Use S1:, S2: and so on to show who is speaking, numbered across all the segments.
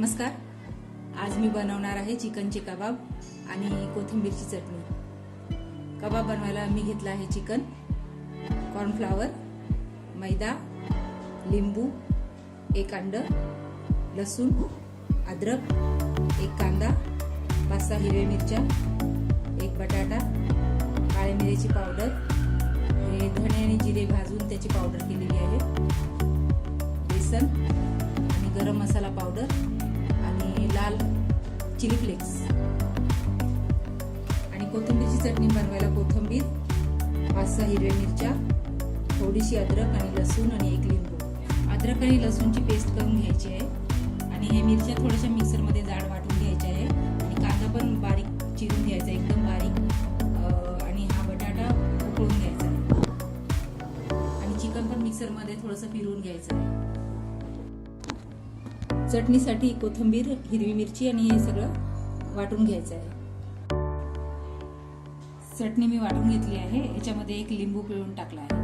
S1: नमस्कार। आज मी बनवणार आहे चिकनचे कबाब आणि कोथिंबीरची चटणी। कबाब बनवायला मी घेतला आहे चिकन, कॉर्नफ्लॉवर, मैदा, लिंबू, एक अंड, लसूण, अद्रक, एक कांदा, 5-6 हिरव्या मिरच्या, एक बटाटा, काळ्या मिऱ्याची पावडर, हे धणे आणि जिरे भाजून त्याची पावडर केलेली आहे, बेसन आणि गरम मसाला पावडर आणि लाल चिली फ्लेक्स। आणि कोथिंबीरची चटणी बनवायला कोथिंबीर, 5-6 हिरव्या मिरच्या, थोडीशी अद्रक आणि लसूण आणि एक लिंबू। अद्रक आणि लसूणची पेस्ट करून घ्यायची आहे आणि हे मिरच्या थोड्याशा मिक्सर मध्ये जाड वाटून घ्यायच्या आहे आणि कांदा पण बारीक चिरून घ्यायचा, एकदम बारीक। आणि हा बटाटा उकळून घ्यायचा आहे आणि चिकन पण मिक्सर मध्ये थोडंसं फिरवून घ्यायचं आहे। चटणीसाठी कोथिंबीर, हिरवी मिरची आणि हे सगळं वाटून घ्यायचं आहे। चटणी मी वाटून घेतली आहे, याच्यामध्ये एक लिंबू पिळून टाकला आहे,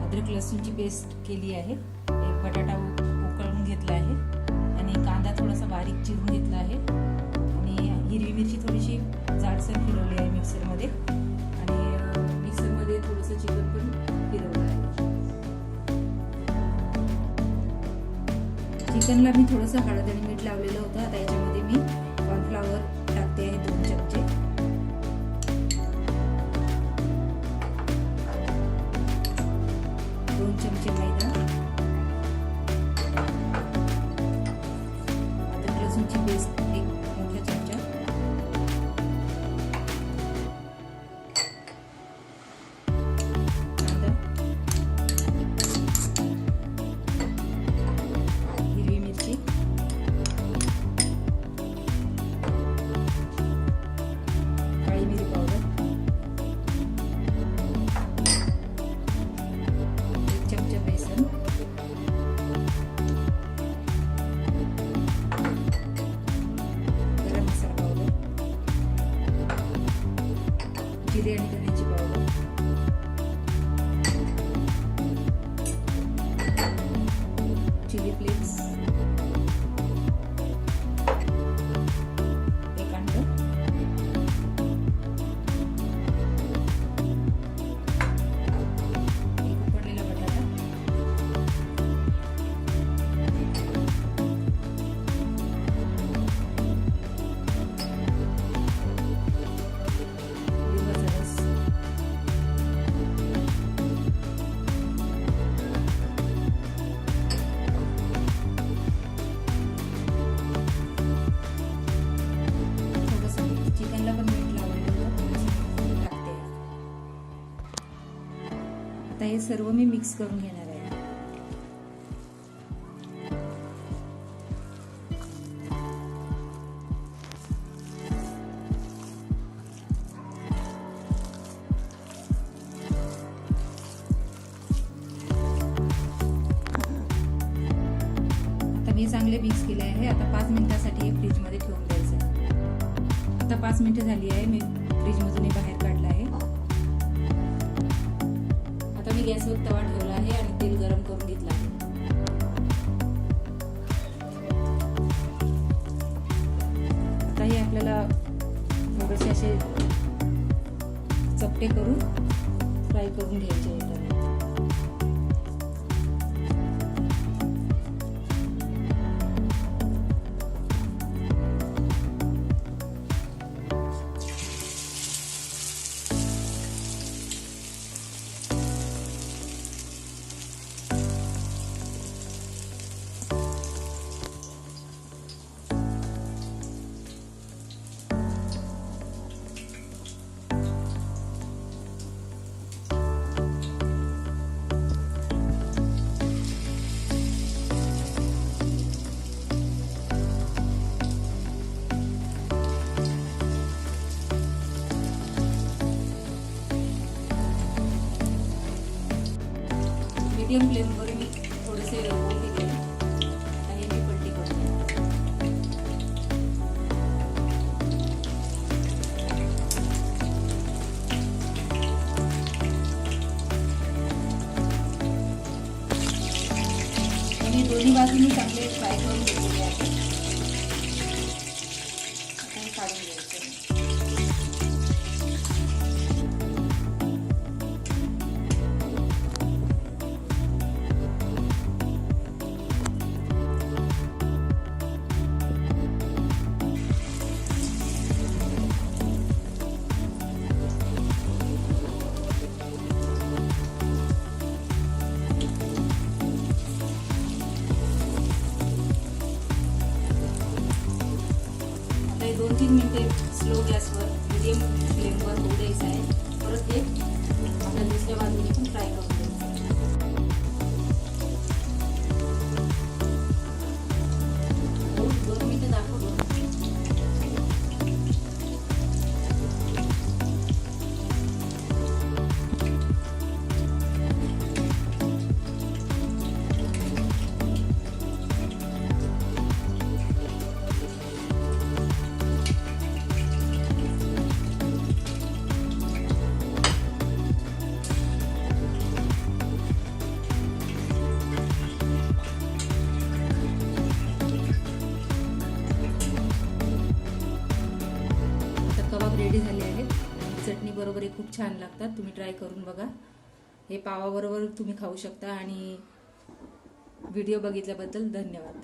S1: अद्रक लसूणची पेस्ट केली आहे, एक बटाटा उकळून घेतला आहे आणि कांदा थोडासा बारीक चिरून घेतला आहे आणि हिरवी मिरची थोडीशी जाडसर फिरवली आहे मिक्सर मध्ये आणि मिक्सर मध्ये थोडंसं चिकन पण फिरवलं आहे। चिकनला मी थोडंसं हळद आणि मीठ लावलेलं होतं। आता याच्यामध्ये मी कॉर्नफ्लॉवर टाकते आहे 2 चमचे, मैदा, अद्रक लसूणची पेस्ट 1 मोठा चमचा, कांदा, हिरवी मिरची, काळी मिरी पावडर, 1 चमचा बेसन, गरम मसाला पावडर, जिरे आणि धण्याची पावडर, चिली फ्लेक्स, एक अंड, एक उकडलेला बटाटा, लिंबाचा रस, थोडंसं चिकनला पण मीठ लावलेलं थोडंसं टाकते। आता हे सर्व मी मिक्स करून घेणार आहे। आता मी चांगले मिक्स केले आहे। आता 5 मिनिटांसाठी फ्रीज मध्ये ठेवून द्यायचं आहे। आता 5 मिनिटं झाली आहे, मी फ्रीज मधून बाहेर काढला आहे। आता मी गॅसवर तवा ठेवला आहे आणि तेल गरम करून घेतला आहे। आता हे आपल्याला थोडेसे असे चपटे करून फ्राय करून घ्यायचे आहेत। मीडियम फ्लेमवर मी थोडेसे रंगवून घेतले आणि मी पलटी करते। दोन्ही बाजूनी चांगले फ्राय करून घेतलेले आहे. आता हे काढून घ्यायचं. आता 2-3 मिनिटे स्लो गॅसवर मिडियम फ्लेमवर होऊ द्यायचं आहे. परत हे आपल्या दुसऱ्या बाजूने पण फ्राय करून घ्यायचं. 2 मिनिटं दाखवतो. कबाब रेडी झाले आहेत. चटणी बरोबर हे खूप छान लागतात. तुम्ही ट्राय करून बघा. हे पावाबरोबर तुम्ही खाऊ शकता. आणि व्हिडिओ बघितल्याबद्दल धन्यवाद.